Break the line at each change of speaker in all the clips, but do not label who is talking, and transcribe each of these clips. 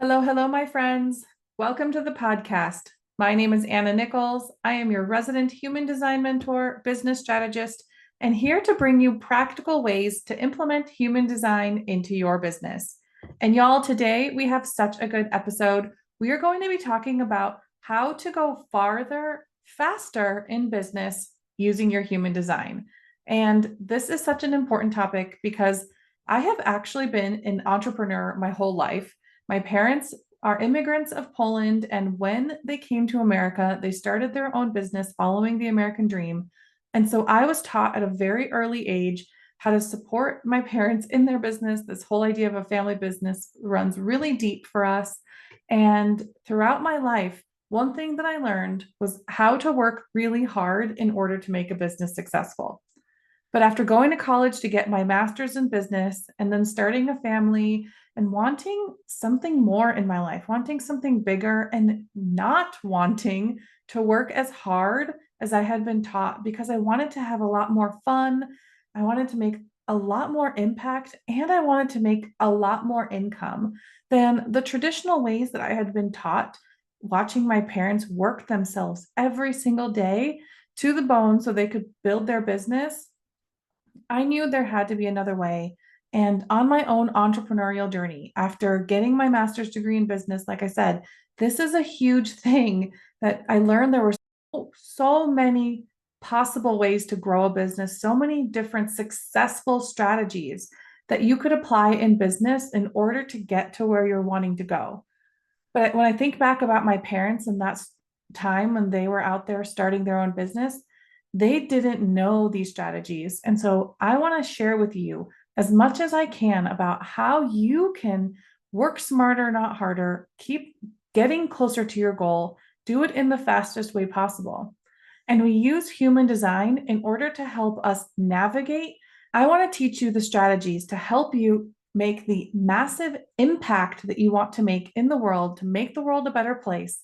Hello, hello, my friends. Welcome to the podcast. My name is Anna Nichols. I am your resident human design mentor, business strategist, and here to bring you practical ways to implement human design into your business. And y'all, today we have such a good episode. We are going to be talking about how to go farther, faster in business using your human design. And this is such an important topic because I have actually been an entrepreneur my whole life. My parents are immigrants of Poland, and when they came to America, they started their own business following the American dream. And so I was taught at a very early age how to support my parents in their business. This whole idea of a family business runs really deep for us. And throughout my life, one thing that I learned was how to work really hard in order to make a business successful. But after going to college to get my master's in business and then starting a family and wanting something more in my life, wanting something bigger and not wanting to work as hard as I had been taught because I wanted to have a lot more fun. I wanted to make a lot more impact and I wanted to make a lot more income than the traditional ways that I had been taught, watching my parents work themselves every single day to the bone so they could build their business. I knew there had to be another way. And on my own entrepreneurial journey, after getting my master's degree in business, like I said, this is a huge thing that I learned there were so many possible ways to grow a business, so many different successful strategies that you could apply in business in order to get to where you're wanting to go. But when I think back about my parents and that time when they were out there starting their own business, they didn't know these strategies. And so I want to share with you as much as I can about how you can work smarter, not harder, keep getting closer to your goal, do it in the fastest way possible. And we use human design in order to help us navigate. I want to teach you the strategies to help you make the massive impact that you want to make in the world to make the world a better place,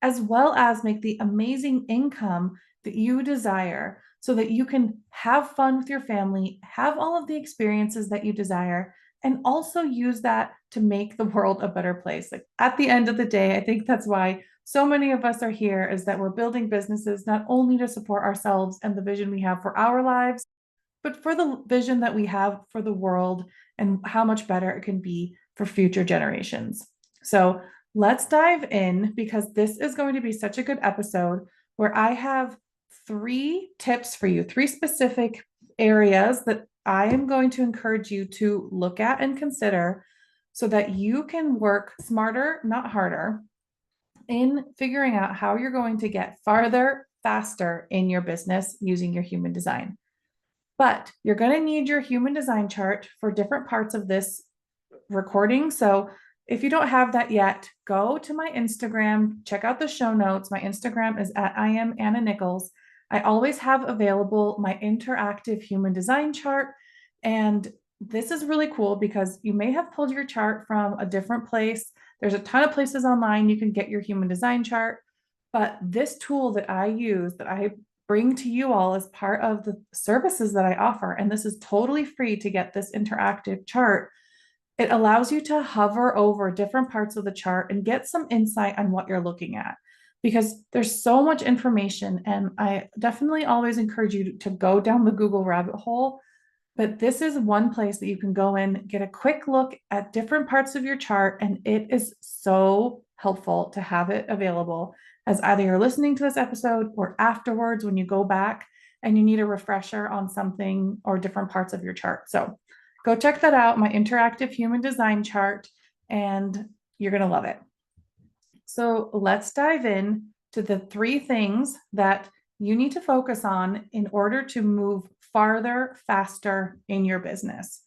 as well as make the amazing income that you desire so that you can have fun with your family, have all of the experiences that you desire, and also use that to make the world a better place. Like at the end of the day, I think that's why so many of us are here is that we're building businesses not only to support ourselves and the vision we have for our lives, but for the vision that we have for the world and how much better it can be for future generations. So let's dive in because this is going to be such a good episode where I have three tips for you, three specific areas that I am going to encourage you to look at and consider so that you can work smarter, not harder, in figuring out how you're going to get farther, faster in your business using your human design. But you're going to need your human design chart for different parts of this recording. So if you don't have that yet, go to my Instagram, check out the show notes. My Instagram is at I am Anna Nichols. I always have available my interactive human design chart. And this is really cool because you may have pulled your chart from a different place. There's a ton of places online you can get your human design chart. But this tool that I use, that I bring to you all as part of the services that I offer, and this is totally free to get this interactive chart. It allows you to hover over different parts of the chart and get some insight on what you're looking at because there's so much information. And I definitely always encourage you to go down the Google rabbit hole. But this is one place that you can go in, get a quick look at different parts of your chart, and it is so helpful to have it available as either you're listening to this episode or afterwards when you go back and you need a refresher on something or different parts of your chart. So go check that out, my interactive human design chart, and you're going to love it. So let's dive in to the three things that you need to focus on in order to move farther, faster in your business.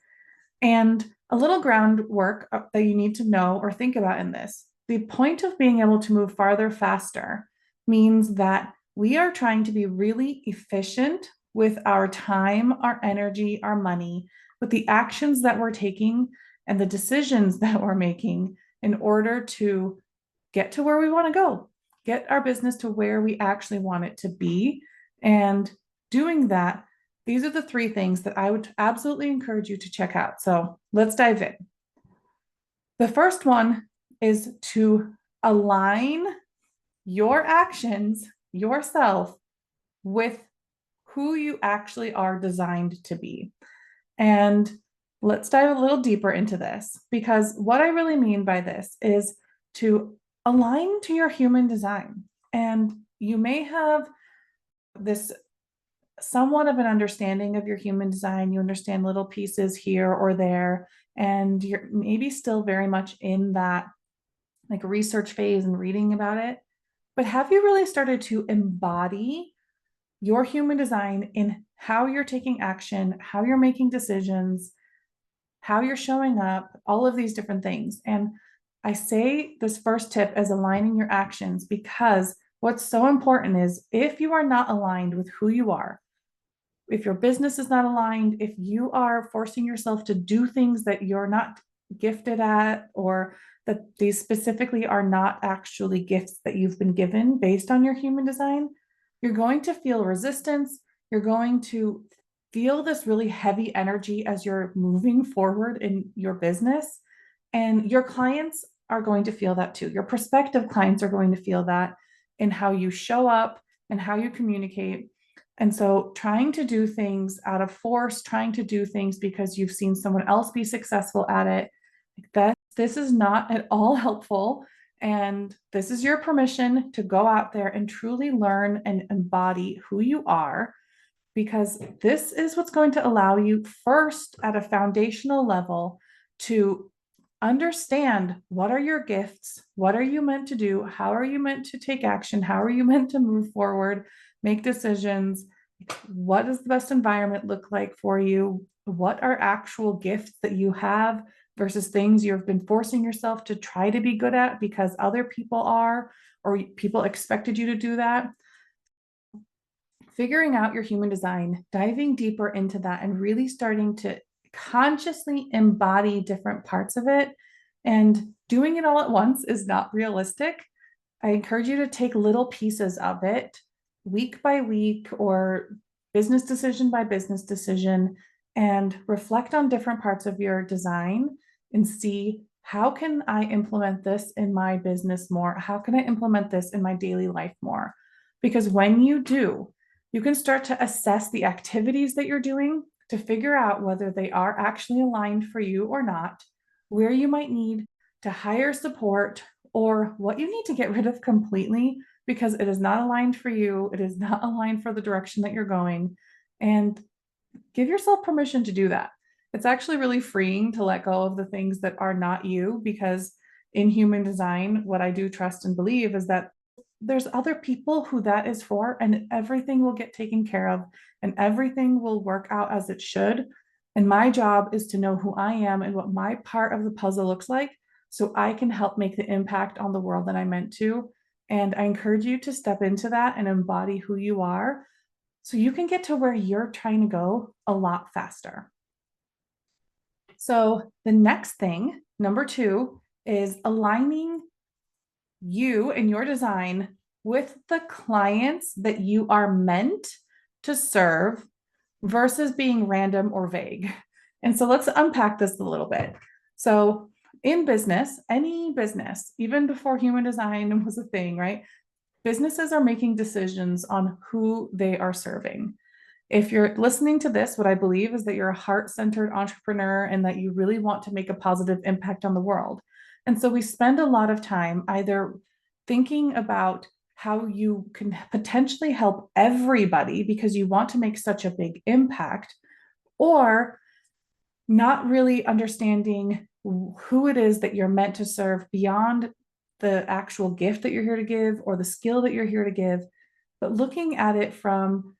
And a little groundwork that you need to know or think about in this. The point of being able to move farther, faster means that we are trying to be really efficient with our time, our energy, our money, with the actions that we're taking and the decisions that we're making in order to get to where we want to go, get our business to where we actually want it to be. And doing that, these are the three things that I would absolutely encourage you to check out. So let's dive in. The first one is to align your actions, yourself, with who you actually are designed to be. And let's dive a little deeper into this, because what I really mean by this is to align to your human design. And you may have this somewhat of an understanding of your human design. You understand little pieces here or there, and you're maybe still very much in that like research phase and reading about it. But have you really started to embody your human design in how you're taking action, how you're making decisions, how you're showing up, all of these different things? And I say this first tip as aligning your actions because what's so important is if you are not aligned with who you are, if your business is not aligned, if you are forcing yourself to do things that you're not gifted at, or that these specifically are not actually gifts that you've been given based on your human design, you're going to feel resistance. You're going to feel this really heavy energy as you're moving forward in your business. And your clients are going to feel that too. Your prospective clients are going to feel that in how you show up and how you communicate. And so, trying to do things out of force, trying to do things because you've seen someone else be successful at it, that this is not at all helpful. And this is your permission to go out there and truly learn and embody who you are, because this is what's going to allow you, first, at a foundational level, to understand what are your gifts, what are you meant to do, how are you meant to take action, how are you meant to move forward, make decisions, what does the best environment look like for you, what are actual gifts that you have versus things you've been forcing yourself to try to be good at because other people are, or people expected you to do that. Figuring out your human design, diving deeper into that, and really starting to consciously embody different parts of it. And doing it all at once is not realistic. I encourage you to take little pieces of it week by week or business decision by business decision, and reflect on different parts of your design and see, how can I implement this in my business more? How can I implement this in my daily life more? Because when you do, you can start to assess the activities that you're doing to figure out whether they are actually aligned for you or not, where you might need to hire support, or what you need to get rid of completely because it is not aligned for you. It is not aligned for the direction that you're going. And give yourself permission to do that. It's actually really freeing to let go of the things that are not you, because in human design, what I do trust and believe is that there's other people who that is for, and everything will get taken care of and everything will work out as it should. And my job is to know who I am and what my part of the puzzle looks like so I can help make the impact on the world that I'm meant to. And I encourage you to step into that and embody who you are so you can get to where you're trying to go a lot faster. So, the next thing, number 2, is aligning you and your design with the clients that you are meant to serve versus being random or vague. And so let's unpack this a little bit. So, in business, any business, even before human design was a thing, right? Businesses are making decisions on who they are serving. If you're listening to this, what I believe is that you're a heart-centered entrepreneur and that you really want to make a positive impact on the world. And so we spend a lot of time either thinking about how you can potentially help everybody because you want to make such a big impact, or not really understanding who it is that you're meant to serve beyond the actual gift that you're here to give or the skill that you're here to give, but looking at it from,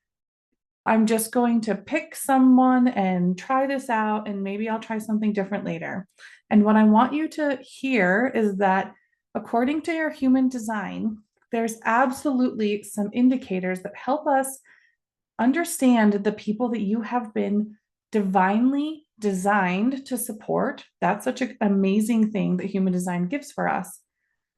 I'm just going to pick someone and try this out, and maybe I'll try something different later. And what I want you to hear is that according to your human design, there's absolutely some indicators that help us understand the people that you have been divinely designed to support. That's such an amazing thing that human design gives for us.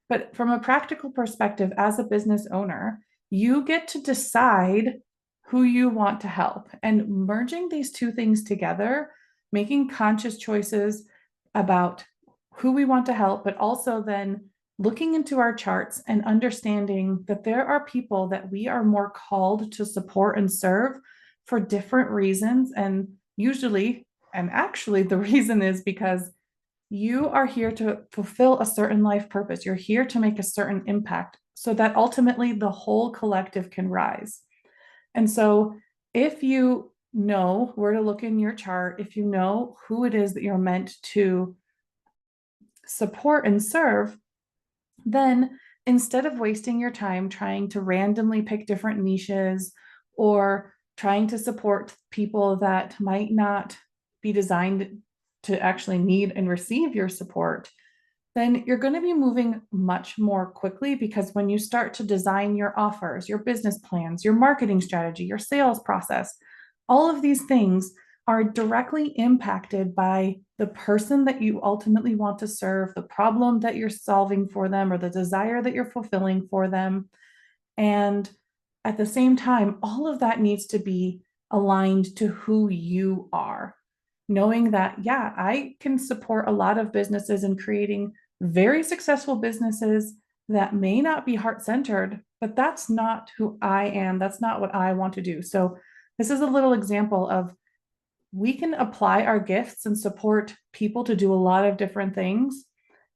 But from a practical perspective, as a business owner, you get to decide who you want to help. And merging these two things together, making conscious choices about who we want to help, but also then looking into our charts and understanding that there are people that we are more called to support and serve for different reasons. And usually, and actually, the reason is because you are here to fulfill a certain life purpose. You're here to make a certain impact so that ultimately the whole collective can rise. And so, if you know where to look in your chart, if you know who it is that you're meant to support and serve, then instead of wasting your time trying to randomly pick different niches or trying to support people that might not be designed to actually need and receive your support, then you're going to be moving much more quickly, because when you start to design your offers, your business plans, your marketing strategy, your sales process, all of these things are directly impacted by the person that you ultimately want to serve, the problem that you're solving for them, or the desire that you're fulfilling for them. And at the same time, all of that needs to be aligned to who you are. Knowing that, yeah, I can support a lot of businesses in creating very successful businesses that may not be heart centered, but that's not who I am. That's not what I want to do. So, this is a little example of we can apply our gifts and support people to do a lot of different things.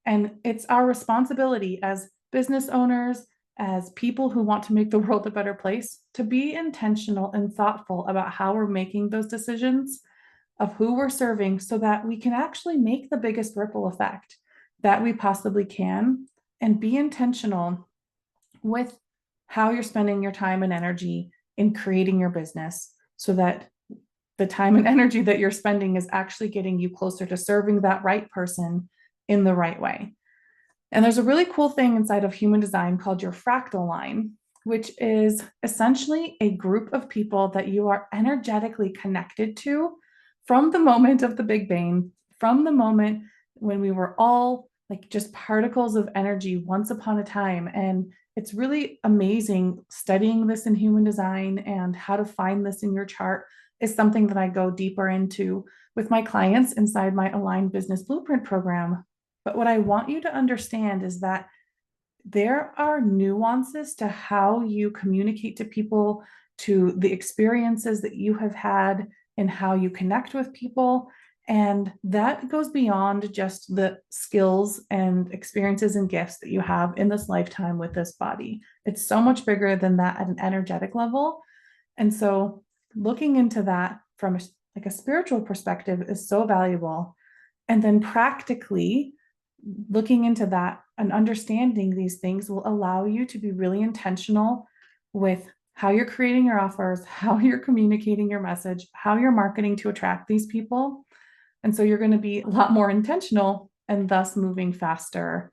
And it's our responsibility as business owners, as people who want to make the world a better place, to be intentional and thoughtful about how we're making those decisions of who we're serving so that we can actually make the biggest ripple effect that we possibly can, and be intentional with how you're spending your time and energy in creating your business so that the time and energy that you're spending is actually getting you closer to serving that right person in the right way. And there's a really cool thing inside of human design called your fractal line, which is essentially a group of people that you are energetically connected to from the moment of the Big Bang, from the moment when we were all like just particles of energy once upon a time. And it's really amazing studying this in human design, and how to find this in your chart is something that I go deeper into with my clients inside my Aligned Business Blueprint program. But what I want you to understand is that there are nuances to how you communicate to people, to the experiences that you have had, and how you connect with people. And that goes beyond just the skills and experiences and gifts that you have in this lifetime with this body. It's so much bigger than that at an energetic level. And so looking into that from like a spiritual perspective is so valuable. And then practically looking into that and understanding these things will allow you to be really intentional with how you're creating your offers, how you're communicating your message, how you're marketing to attract these people. And so you're going to be a lot more intentional, and thus moving faster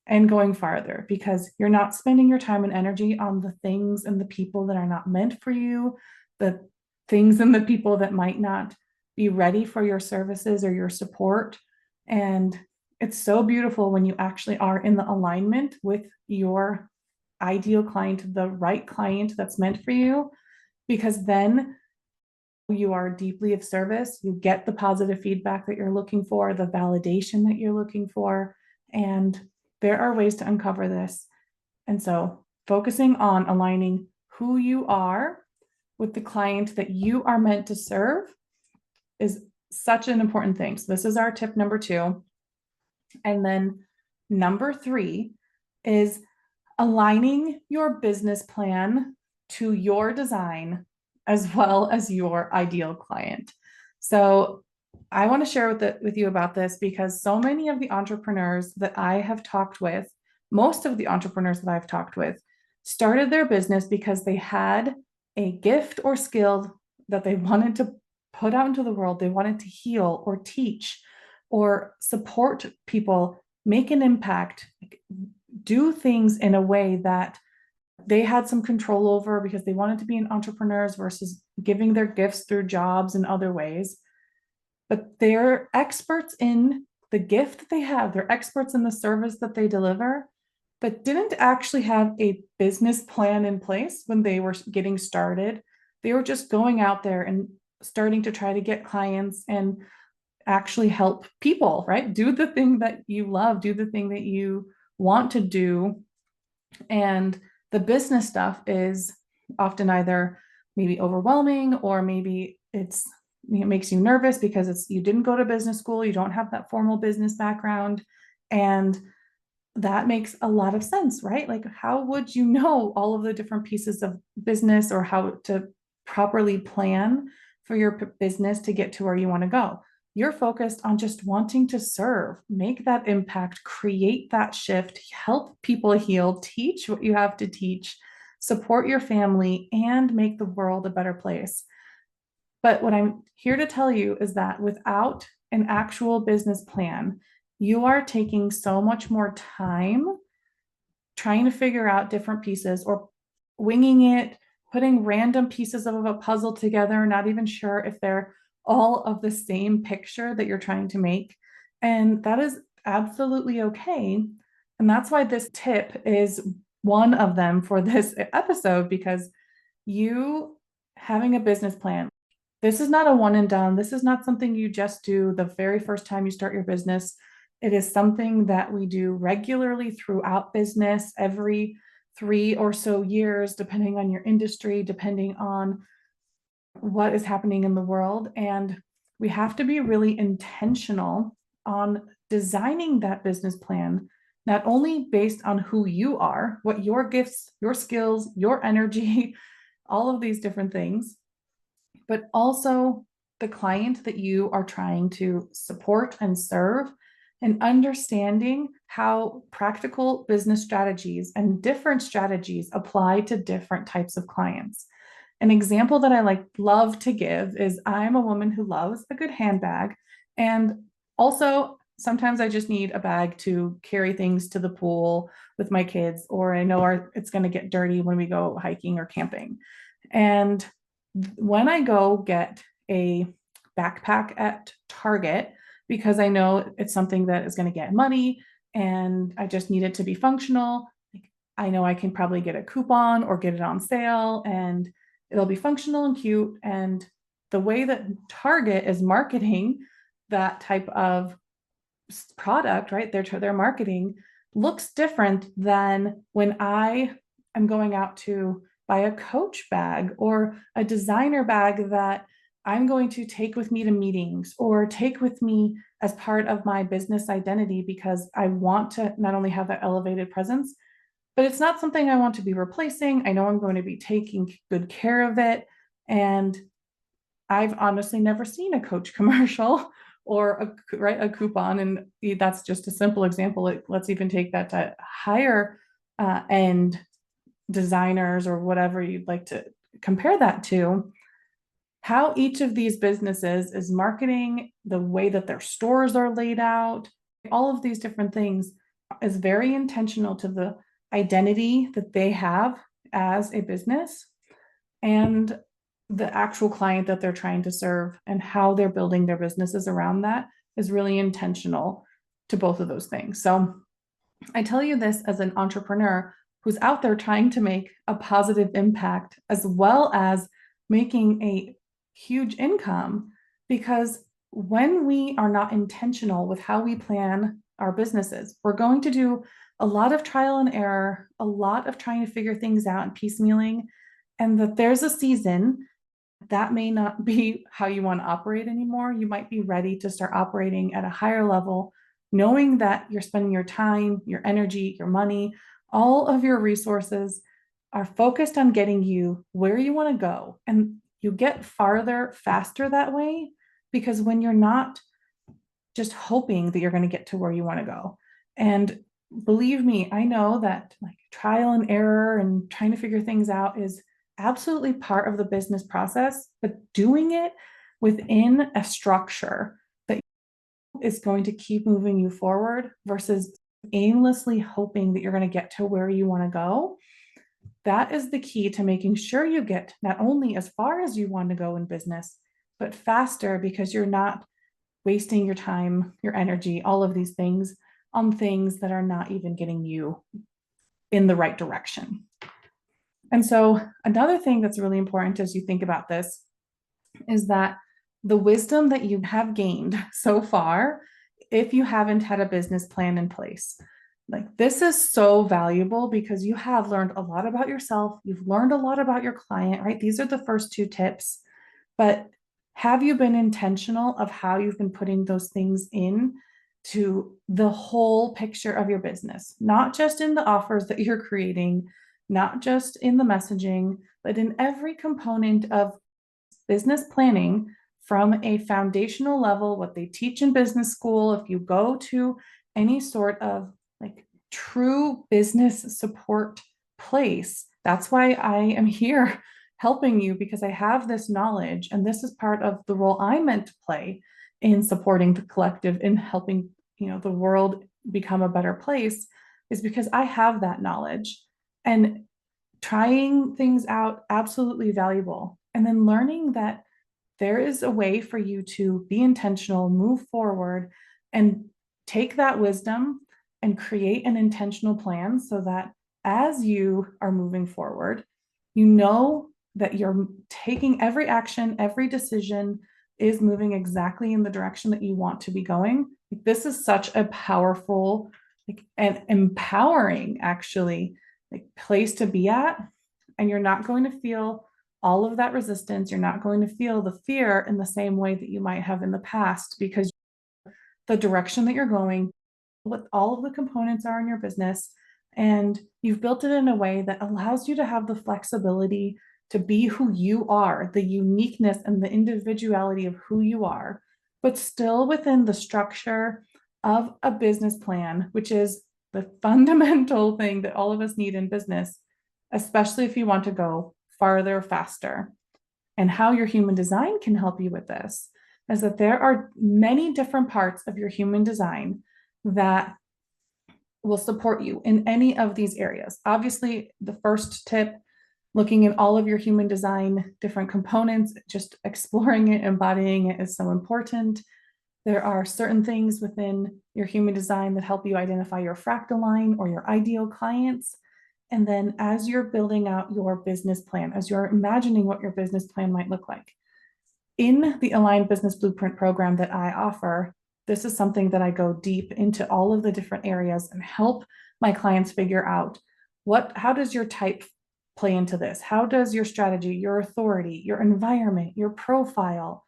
and going farther, because you're not spending your time and energy on the things and the people that are not meant for you, the things and the people that might not be ready for your services or your support. And it's so beautiful when you actually are in the alignment with your ideal client, the right client that's meant for you, because then you are deeply of service. You get the positive feedback that you're looking for, the validation that you're looking for. And there are ways to uncover this. And so focusing on aligning who you are with the client that you are meant to serve is such an important thing. So this is our tip number 2. And then number 3 is aligning your business plan to your design as well as your ideal client. So I want to share with you about this, because so many of the entrepreneurs that I have talked with, most of the entrepreneurs that I've talked with, started their business because they had a gift or skill that they wanted to put out into the world. They wanted to heal or teach or support people, make an impact, do things in a way that they had some control over, because they wanted to be entrepreneurs versus giving their gifts through jobs and other ways. But they're experts in the gift that they have, they're experts in the service that they deliver, but didn't actually have a business plan in place when they were getting started. They were just going out there and starting to try to get clients and actually help people, right? Do the thing that you love, do the thing that you want to do. And the business stuff is often either maybe overwhelming, or maybe it makes you nervous because you didn't go to business school, you don't have that formal business background. And that makes a lot of sense, right? Like, how would you know all of the different pieces of business, or how to properly plan for your business to get to where you want to go? You're focused on just wanting to serve, make that impact, create that shift, help people heal, teach what you have to teach, support your family, and make the world a better place. But what I'm here to tell you is that without an actual business plan, you are taking so much more time trying to figure out different pieces, or winging it, putting random pieces of a puzzle together, not even sure if they're all of the same picture that you're trying to make. And that is absolutely okay. And that's why this tip is one of them for this episode, because you having a business plan, this is not a one and done. This is not something you just do the very first time you start your business. It is something that we do regularly throughout business, every 3 or so years, depending on your industry, depending on what is happening in the world. And we have to be really intentional on designing that business plan, not only based on who you are, what your gifts, your skills, your energy, all of these different things, but also the client that you are trying to support and serve, and understanding how practical business strategies and different strategies apply to different types of clients. An example that I love to give is, I'm a woman who loves a good handbag, and also sometimes I just need a bag to carry things to the pool with my kids, or I know it's going to get dirty when we go hiking or camping. And when I go get a backpack at Target, because I know it's something that is going to get muddy and I just need it to be functional, I know I can probably get a coupon or get it on sale, and it'll be functional and cute. And the way that Target is marketing that type of product, right? Their marketing looks different than when I am going out to buy a Coach bag or a designer bag that I'm going to take with me to meetings or take with me as part of my business identity, because I want to not only have that elevated presence, but it's not something I want to be replacing. I know I'm going to be taking good care of it. And I've honestly never seen a Coach commercial or a coupon. And that's just a simple example. Let's even take that to higher end designers, or whatever you'd like to compare that to. How each of these businesses is marketing, the way that their stores are laid out, all of these different things is very intentional to the identity that they have as a business, and the actual client that they're trying to serve, and how they're building their businesses around that is really intentional to both of those things. So I tell you this as an entrepreneur who's out there trying to make a positive impact, as well as making a huge income, because when we are not intentional with how we plan our businesses, we're going to do a lot of trial and error, a lot of trying to figure things out and piecemealing, and that there's a season that may not be how you want to operate anymore. You might be ready to start operating at a higher level, knowing that you're spending your time, your energy, your money, all of your resources are focused on getting you where you want to go. And you get farther faster that way, because when you're not just hoping that you're going to get to where you want to go. And believe me, I know that trial and error and trying to figure things out is absolutely part of the business process, but doing it within a structure that is going to keep moving you forward versus aimlessly hoping that you're going to get to where you want to go. That is the key to making sure you get not only as far as you want to go in business, but faster, because you're not wasting your time, your energy, all of these things on things that are not even getting you in the right direction. And so another thing that's really important as you think about this is that the wisdom that you have gained so far, if you haven't had a business plan in place. Like, this is so valuable because you have learned a lot about yourself. You've learned a lot about your client, right? These are the first two tips. But have you been intentional of how you've been putting those things in to the whole picture of your business, not just in the offers that you're creating, not just in the messaging, but in every component of business planning from a foundational level, what they teach in business school. If you go to any sort of like true business support place, that's why I am here helping you, because I have this knowledge, and this is part of the role I'm meant to play in supporting the collective, in helping, the world become a better place, is because I have that knowledge. And trying things out, absolutely valuable. And then learning that there is a way for you to be intentional, move forward, and take that wisdom and create an intentional plan so that as you are moving forward, you know that you're taking every action, every decision is moving exactly in the direction that you want to be going. This is such a powerful, and empowering, actually, place to be at. And you're not going to feel all of that resistance. You're not going to feel the fear in the same way that you might have in the past, because the direction that you're going, what all of the components are in your business, and you've built it in a way that allows you to have the flexibility to be who you are, the uniqueness and the individuality of who you are, but still within the structure of a business plan, which is the fundamental thing that all of us need in business, especially if you want to go farther, faster. And how your human design can help you with this is that there are many different parts of your human design that will support you in any of these areas. Obviously, the first tip, looking at all of your human design, different components, just exploring it, embodying it, is so important. There are certain things within your human design that help you identify your fractal line or your ideal clients. And then as you're building out your business plan, as you're imagining what your business plan might look like, in the Aligned Business Blueprint program that I offer, this is something that I go deep into all of the different areas and help my clients figure out how does your type play into this? How does your strategy, your authority, your environment, your profile,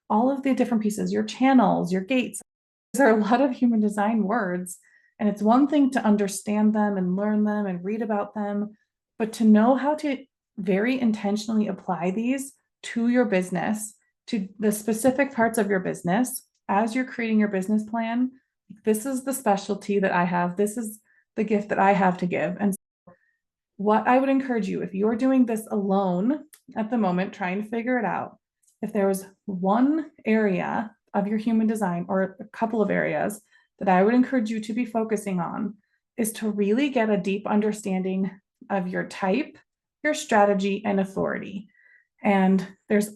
all of the different pieces, your channels, your gates. There are a lot of human design words, and it's one thing to understand them and learn them and read about them, but to know how to very intentionally apply these to your business, to the specific parts of your business as you're creating your business plan. This is the specialty that I have. This is the gift that I have to give. And what I would encourage you, if you're doing this alone at the moment, trying to figure it out, if there was one area of your human design or a couple of areas that I would encourage you to be focusing on, is to really get a deep understanding of your type, your strategy, and authority. And there's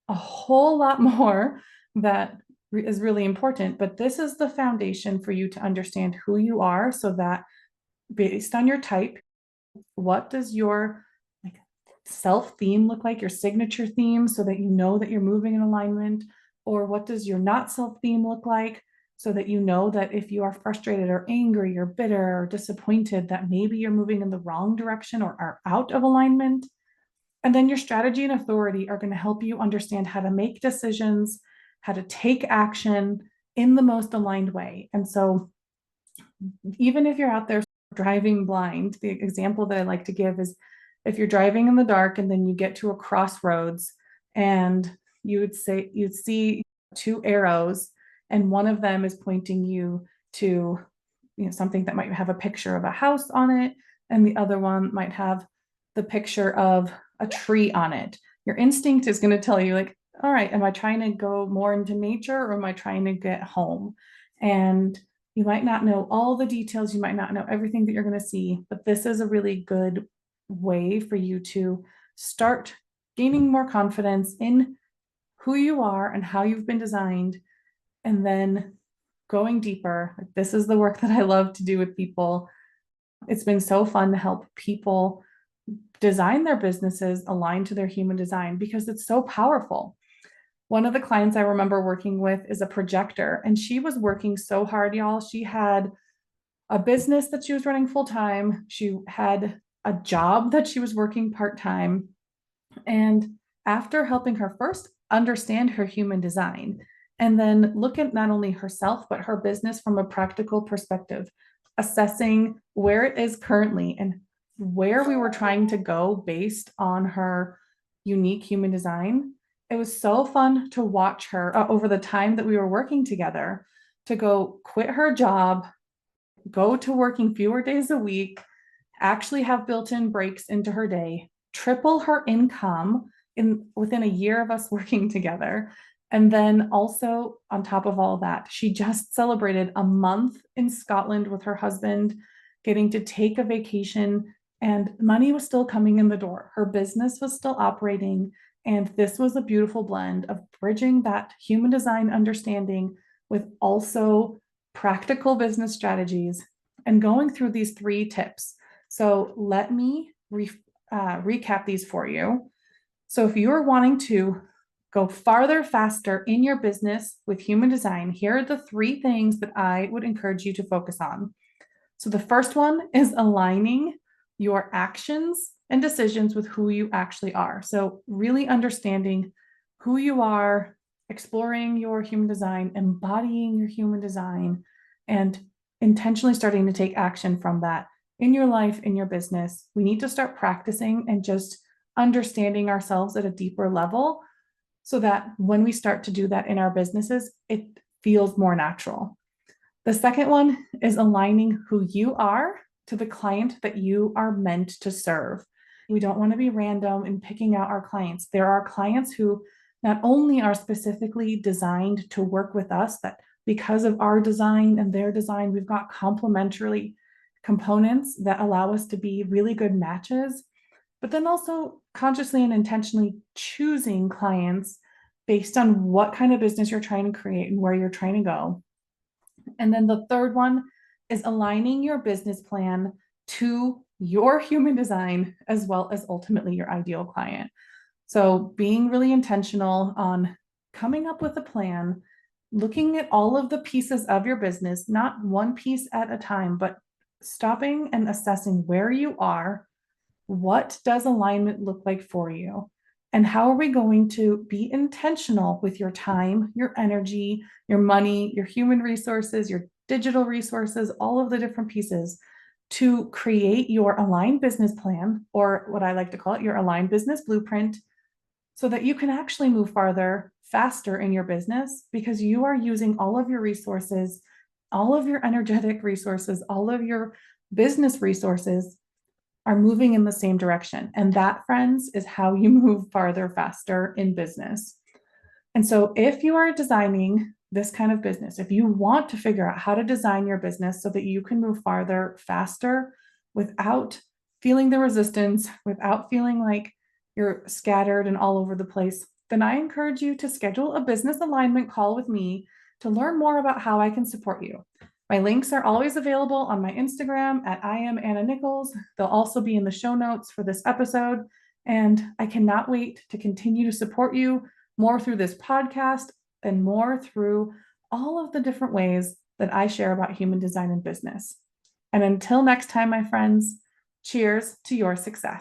a whole lot more that is really important, but this is the foundation for you to understand who you are, so that based on your type, what does your self theme look like, your signature theme, so that you know that you're moving in alignment? Or what does your not self theme look like, so that you know that if you are frustrated or angry or bitter or disappointed, that maybe you're moving in the wrong direction or are out of alignment? And then your strategy and authority are going to help you understand how to make decisions, how to take action in the most aligned way. And so even if you're out there driving blind, the example that I like to give is, if you're driving in the dark and then you get to a crossroads, and you'd see two arrows, and one of them is pointing you to something that might have a picture of a house on it, and the other one might have the picture of a tree on it. Your instinct is going to tell you, like, all right, am I trying to go more into nature, or am I trying to get home? And you might not know all the details, you might not know everything that you're going to see, but this is a really good way for you to start gaining more confidence in who you are and how you've been designed, and then going deeper. This is the work that I love to do with people. It's been so fun to help people design their businesses aligned to their human design, because it's so powerful. One of the clients I remember working with is a projector, and she was working so hard, y'all. She had a business that she was running full time. She had a job that she was working part time. And after helping her first understand her human design and then look at not only herself, but her business from a practical perspective, assessing where it is currently and where we were trying to go based on her unique human design. It was so fun to watch her over the time that we were working together to go quit her job, go to working fewer days a week, actually have built-in breaks into her day, triple her income in within a year of us working together. And then also on top of all that, she just celebrated a month in Scotland with her husband, getting to take a vacation, and money was still coming in the door. Her business was still operating. And this was a beautiful blend of bridging that human design understanding with also practical business strategies and going through these 3 tips. So let me recap these for you. So if you're wanting to go farther, faster in your business with human design, here are the 3 things that I would encourage you to focus on. So the first one is aligning your actions and decisions with who you actually are. So really understanding who you are, exploring your human design, embodying your human design, and intentionally starting to take action from that in your life, in your business. We need to start practicing and just understanding ourselves at a deeper level so that when we start to do that in our businesses, it feels more natural. The second one is aligning who you are to the client that you are meant to serve. We don't want to be random in picking out our clients. There are clients who not only are specifically designed to work with us, that because of our design and their design, we've got complementary components that allow us to be really good matches, but then also consciously and intentionally choosing clients based on what kind of business you're trying to create and where you're trying to go. And then the third one is aligning your business plan to your human design as well as ultimately your ideal client. So being really intentional on coming up with a plan, looking at all of the pieces of your business, not one piece at a time, but stopping and assessing where you are. What does alignment look like for you? And how are we going to be intentional with your time, your energy, your money, your human resources, your digital resources, all of the different pieces to create your aligned business plan, or what I like to call it, your aligned business blueprint, so that you can actually move farther, faster in your business because you are using all of your resources, all of your energetic resources, all of your business resources are moving in the same direction. And that, friends, is how you move farther, faster in business. And so if you are designing this kind of business, if you want to figure out how to design your business so that you can move farther, faster, without feeling the resistance, without feeling like you're scattered and all over the place, then I encourage you to schedule a business alignment call with me to learn more about how I can support you. My links are always available on my Instagram at I am Anna Nichols. They'll also be in the show notes for this episode. And I cannot wait to continue to support you more through this podcast and more through all of the different ways that I share about human design and business. And until next time, my friends, cheers to your success.